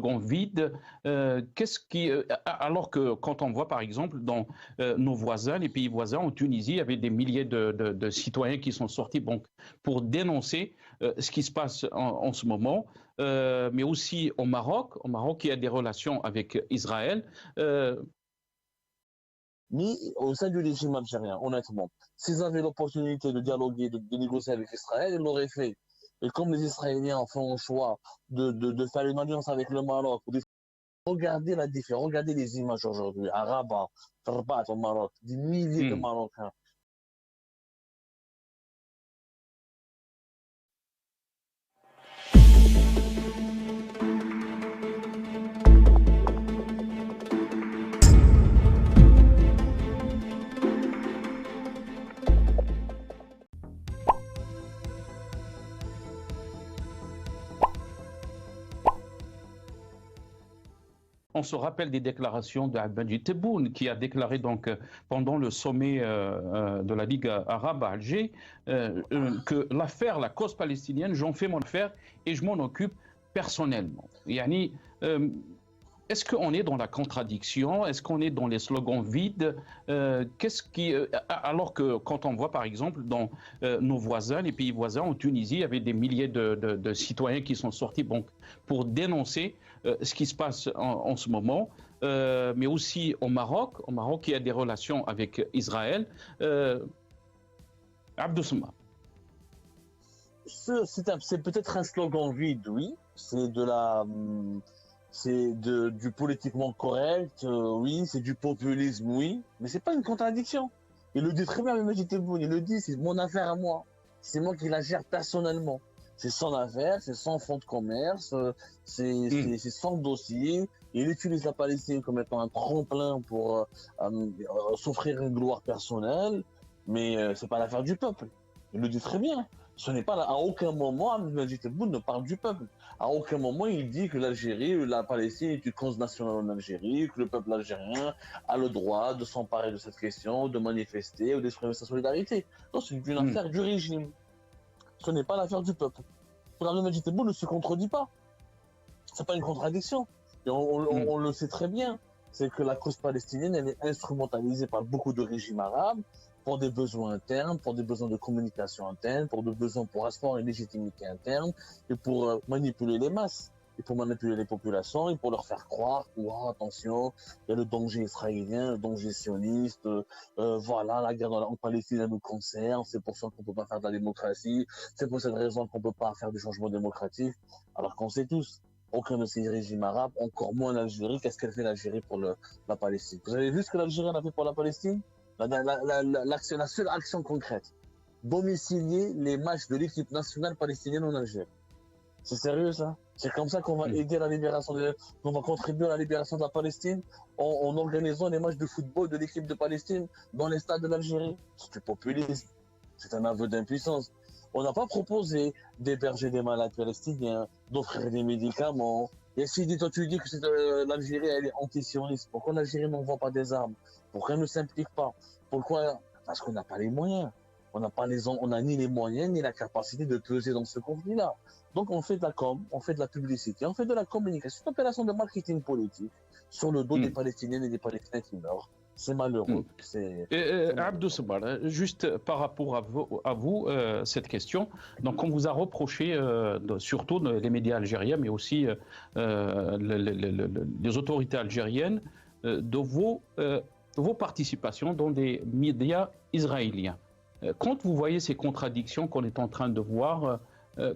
slogans vides. Alors que quand on voit par exemple dans nos voisins, les pays voisins, en Tunisie, il y avait des milliers de citoyens qui sont sortis donc, pour dénoncer ce qui se passe en ce moment, mais aussi au Maroc. Au Maroc, il y a des relations avec Israël. Mais au sein du régime algérien, honnêtement, s'ils avaient l'opportunité de dialoguer, de négocier avec Israël, ils l'auraient fait. Et comme les Israéliens font le choix de faire une alliance avec le Maroc, regardez la différence, regardez les images aujourd'hui, à Rabat, Rabat au Maroc, des milliers de Marocains. On se rappelle des déclarations de Abdelmadjid Tebboune qui a déclaré donc pendant le sommet de la Ligue arabe à Alger que l'affaire, la cause palestinienne, j'en fais mon affaire et je m'en occupe personnellement. Yani, est-ce qu'on est dans la contradiction? Est-ce qu'on est dans les slogans vides? Alors que quand on voit par exemple dans nos voisins, les pays voisins, en Tunisie, il y avait des milliers de citoyens qui sont sortis donc, pour dénoncer ce qui se passe en ce moment, mais aussi au Maroc. Au Maroc, il y a des relations avec Israël. Abdou Souma. C'est peut-être un slogan vide, oui. C'est du politiquement correct, oui. C'est du populisme, oui. Mais c'est pas une contradiction. Il le dit très bien, Abdelmadjid Tebboune. Il le dit, c'est mon affaire à moi. C'est moi qui la gère personnellement. C'est son affaire, c'est son fonds de commerce, c'est son dossier. Il utilise la Palestine comme étant un tremplin pour s'offrir une gloire personnelle, mais c'est pas l'affaire du peuple. Il le dit très bien. Ce n'est pas à aucun moment, Abdelmadjid Tebboune ne parle du peuple. À aucun moment il dit que l'Algérie, la Palestine est une cause nationale en Algérie, que le peuple algérien a le droit de s'emparer de cette question, de manifester ou d'exprimer sa solidarité. Non, c'est une affaire du régime. Ce n'est pas l'affaire du peuple. Abdelmadjid Tebboune ne se contredit pas. C'est pas une contradiction. Et on le sait très bien. C'est que la cause palestinienne, elle est instrumentalisée par beaucoup de régimes arabes pour des besoins internes, pour des besoins de communication interne, pour des besoins pour asseoir une légitimité interne et pour manipuler les masses, et pour manipuler les populations et pour leur faire croire que, oh, attention, il y a le danger israélien, le danger sioniste, voilà, la guerre en Palestine, elle nous concerne, c'est pour ça qu'on ne peut pas faire de la démocratie, c'est pour cette raison qu'on ne peut pas faire du changement démocratique, alors qu'on sait tous, aucun de ces régimes arabes, encore moins l'Algérie, qu'est-ce qu'elle fait l'Algérie pour la Palestine. Vous avez vu ce que l'Algérie a fait pour la Palestine? La seule action concrète, domicilier les matchs de l'équipe nationale palestinienne en Algérie. C'est sérieux ça? C'est comme ça qu'on va aider la libération, qu'on va contribuer à la libération de la Palestine en organisant les matchs de football de l'équipe de Palestine dans les stades de l'Algérie. C'est du populisme, c'est un aveu d'impuissance. On n'a pas proposé d'héberger des malades palestiniens, d'offrir des médicaments. Et si toi tu dis que l'Algérie elle est antisioniste, pourquoi l'Algérie n'envoie pas des armes? Pourquoi elle ne s'implique pas? Pourquoi? Parce qu'on n'a pas les moyens. On n'a ni les moyens ni la capacité de peser dans ce conflit-là. Donc on fait de la com, on fait de la publicité, on fait de la communication, une opération de marketing politique sur le dos des Palestiniennes et des Palestiniens qui meurent. C'est malheureux. Abdou Soubar, juste par rapport à vous cette question. Donc, on vous a reproché, surtout les médias algériens, mais aussi les autorités algériennes, de vos participations dans des médias israéliens. Quand vous voyez ces contradictions qu'on est en train de voir,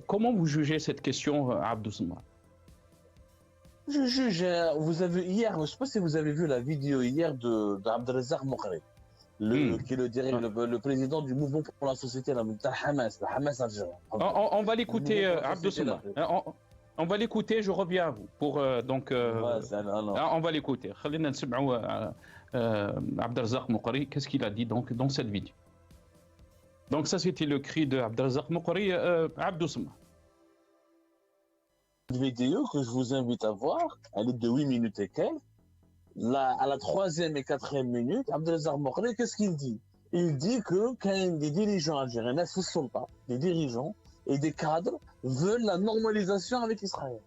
comment vous jugez cette question, Abdou Soubar? Je juge, vous avez hier, je ne sais pas si vous avez vu la vidéo hier d'Abdelrazak Moukri, qui est le président du mouvement pour la société, le Hamas algérien. On va l'écouter, Abdou Soubar. On va l'écouter, je reviens à vous. On va l'écouter. Abdelrazak Moukri, qu'est-ce qu'il a dit donc, dans cette vidéo? Donc ça, c'était le cri de Abdelrazak Moukri, Abdou Soubar. Une vidéo que je vous invite à voir, elle est de 8 minutes et quelques. À la 3e et 4e minute, Abdelrazak Moukri, qu'est-ce qu'il dit? Il dit que quand des dirigeants algériens, ne sont pas, des dirigeants et des cadres veulent la normalisation avec Israël.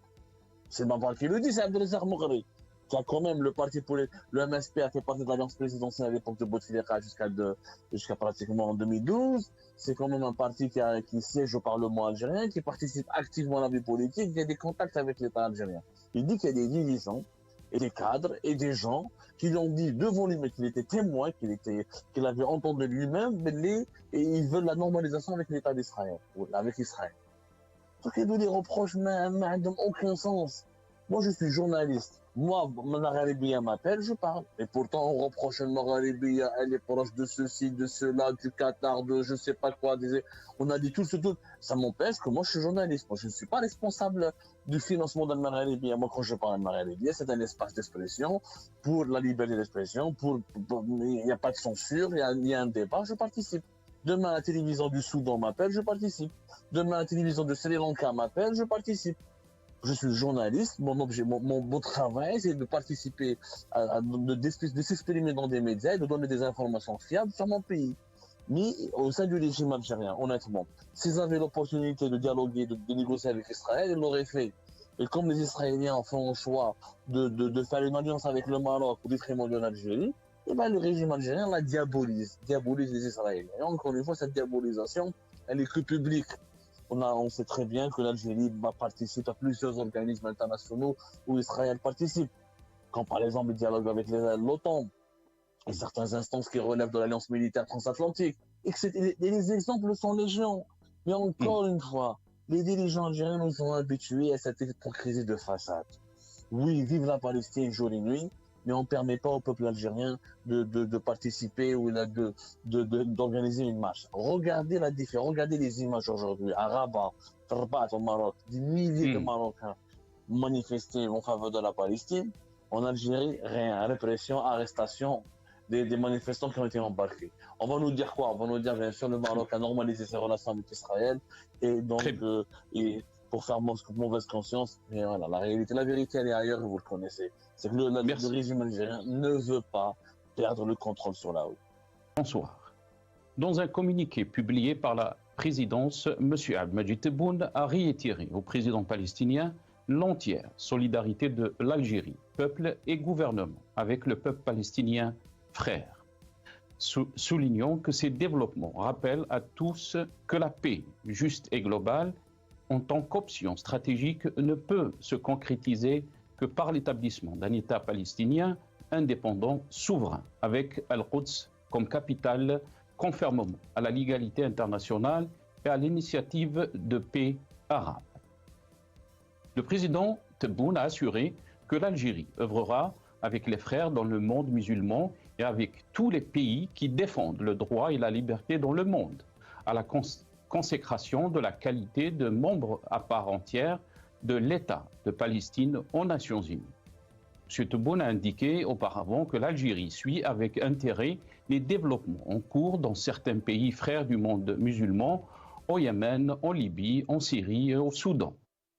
C'est Mavar qui le dit, c'est Abdelazar Moghri, qui a quand même le MSP a fait partie de l'alliance présidentielle à l'époque de Bouteflika jusqu'à pratiquement en 2012. C'est quand même un parti qui siège au Parlement algérien, qui participe activement à la vie politique, qui a des contacts avec l'État algérien. Il dit qu'il y a des dirigeants et des cadres et des gens qui lui ont dit devant lui, mais qu'il était témoin, qu'il avait entendu lui-même, et ils veulent la normalisation avec l'État d'Israël, avec Israël. Donc il y a des reproches, mais n'ont aucun sens. Moi, je suis journaliste. Moi, Manar Libya m'appelle, je parle. Et pourtant, on reproche à Manar Libya, elle est proche de ceci, de cela, du Qatar, de je sais pas quoi. On a dit tout ce tout. Ça m'empêche que moi, je suis journaliste. Moi, je ne suis pas responsable du financement d'Al-Manar Libya. Moi, quand je parle d'Al-Manar Libya, c'est un espace d'expression pour la liberté d'expression. Il n'y a pas de censure, il y a un débat, je participe. Demain, la télévision du Soudan m'appelle, je participe. Demain, la télévision de Sri Lanka m'appelle, je participe. Je suis journaliste, mon travail, c'est de participer, de s'exprimer dans des médias et de donner des informations fiables sur mon pays. Mais au sein du régime algérien, honnêtement, s'ils avaient l'opportunité de dialoguer, de négocier avec Israël, ils l'auraient fait. Et comme les Israéliens font le choix de faire une alliance avec le Maroc au détriment de l'Algérie, et ben le régime algérien la diabolise les Israéliens. Et encore une fois, cette diabolisation, elle est que publique. On sait très bien que l'Algérie participe à plusieurs organismes internationaux où Israël participe. Quand par exemple il dialogue avec l'OTAN et certaines instances qui relèvent de l'Alliance militaire transatlantique. Et les exemples sont légion. Mais encore une fois, les dirigeants algériens nous ont habitués à cette hypocrisie de façade. Oui, vive la Palestine jour et nuit, mais on ne permet pas au peuple algérien de participer ou d'organiser une marche. Regardez la différence, regardez les images aujourd'hui. À Rabat, au Maroc, des milliers de Marocains manifester en faveur de la Palestine. En Algérie, rien. Répression, arrestation des manifestants qui ont été embarqués. On va nous dire quoi? On va nous dire, bien sûr, le Maroc a normalisé ses relations avec Israël et donc pour faire mauvaise conscience. Mais voilà, la vérité, elle est ailleurs et vous le connaissez. C'est que le régime algérien ne veut pas perdre le contrôle sur la rue. Bonsoir. Dans un communiqué publié par la présidence, M. Abdelmadjid Tebboune a réitéré au président palestinien l'entière solidarité de l'Algérie, peuple et gouvernement, avec le peuple palestinien frère. Soulignons que ces développements rappellent à tous que la paix juste et globale, en tant qu'option stratégique, ne peut se concrétiser que par l'établissement d'un État palestinien indépendant, souverain, avec Al-Quds comme capitale, conformément à la légalité internationale et à l'initiative de paix arabe. Le président Tebboune a assuré que l'Algérie œuvrera avec les frères dans le monde musulman et avec tous les pays qui défendent le droit et la liberté dans le monde, à la consécration de la qualité de membre à part entière de l'État de Palestine aux Nations Unies. M. Tebboune a indiqué auparavant que l'Algérie suit avec intérêt les développements en cours dans certains pays frères du monde musulman, au Yémen, en Libye, en Syrie et au Soudan,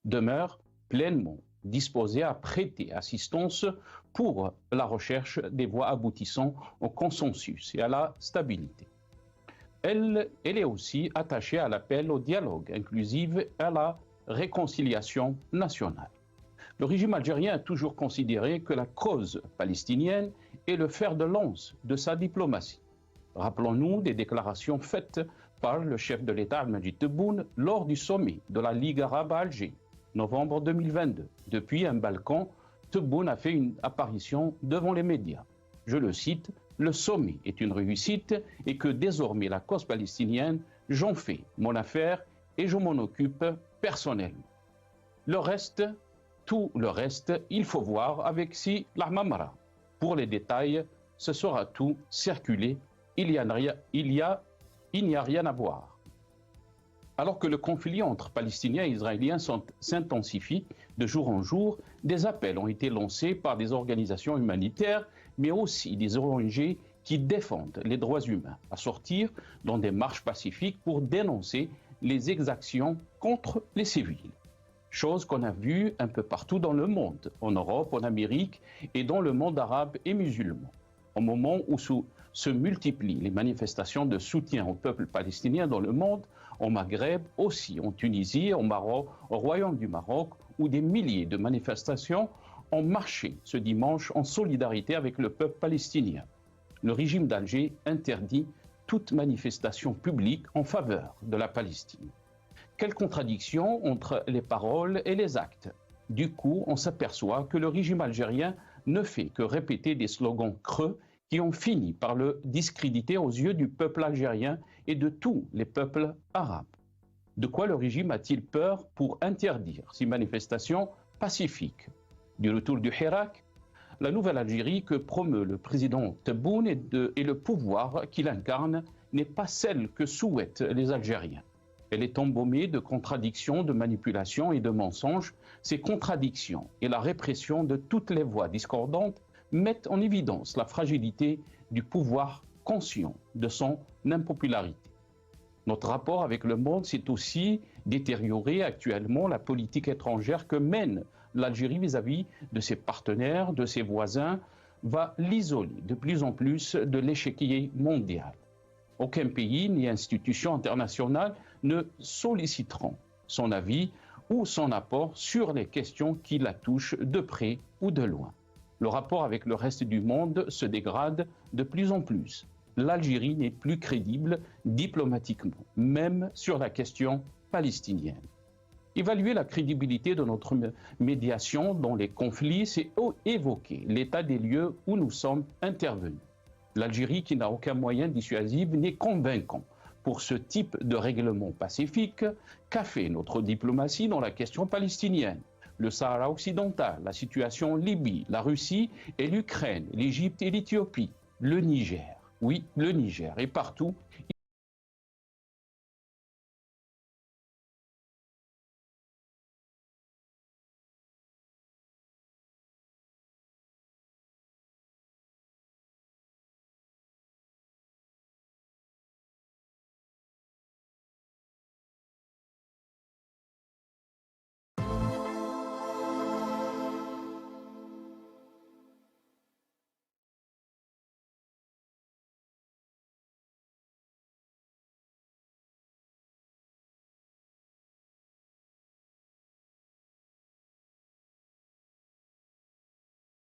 demeure pleinement disposé à prêter assistance pour la recherche des voies aboutissant au consensus et à la stabilité. Elle est aussi attachée à l'appel au dialogue inclusif et à la réconciliation nationale. Le régime algérien a toujours considéré que la cause palestinienne est le fer de lance de sa diplomatie. Rappelons-nous des déclarations faites par le chef de l'État Abdelmadjid Tebboune lors du sommet de la Ligue arabe à Alger, novembre 2022. Depuis un balcon, Tebboune a fait une apparition devant les médias. Je le cite, « Le sommet est une réussite et que désormais la cause palestinienne, j'en fais mon affaire et je m'en occupe personnellement. Le reste, tout le reste, il faut voir avec si l'Ahmamara. Pour les détails, ce sera tout circulé, il n'y a rien à voir. » Alors que le conflit entre Palestiniens et Israéliens s'intensifie de jour en jour, des appels ont été lancés par des organisations humanitaires, mais aussi des ONG qui défendent les droits humains, à sortir dans des marches pacifiques pour dénoncer les exactions contre les civils. Chose qu'on a vue un peu partout dans le monde, en Europe, en Amérique et dans le monde arabe et musulman. Au moment où se multiplient les manifestations de soutien au peuple palestinien dans le monde, au Maghreb, aussi en Tunisie, au Maroc, au Royaume du Maroc où des milliers de manifestations ont marché ce dimanche en solidarité avec le peuple palestinien. Le régime d'Alger interdit toute manifestation publique en faveur de la Palestine. Quelle contradiction entre les paroles et les actes. Du coup, on s'aperçoit que le régime algérien ne fait que répéter des slogans creux qui ont fini par le discréditer aux yeux du peuple algérien et de tous les peuples arabes. De quoi le régime a-t-il peur pour interdire ces manifestations pacifiques? Du retour du Hirak, la nouvelle Algérie que promeut le président Tebboune et le pouvoir qu'il incarne n'est pas celle que souhaitent les Algériens. Elle est embaumée de contradictions, de manipulations et de mensonges. Ces contradictions et la répression de toutes les voix discordantes mettent en évidence la fragilité du pouvoir conscient de son impopularité. Notre rapport avec le monde s'est aussi détérioré actuellement. La politique étrangère que mène l'Algérie vis-à-vis de ses partenaires, de ses voisins, va l'isoler de plus en plus de l'échiquier mondial. Aucun pays ni institution internationale ne solliciteront son avis ou son apport sur les questions qui la touchent de près ou de loin. Le rapport avec le reste du monde se dégrade de plus en plus. L'Algérie n'est plus crédible diplomatiquement, même sur la question palestinienne. Évaluer la crédibilité de notre médiation dans les conflits, c'est évoquer l'état des lieux où nous sommes intervenus. L'Algérie, qui n'a aucun moyen dissuasif, n'est convaincant pour ce type de règlement pacifique qu'a fait notre diplomatie dans la question palestinienne. Le Sahara occidental, la situation en Libye, la Russie et l'Ukraine, l'Égypte et l'Éthiopie, le Niger. Oui, le Niger. Et partout,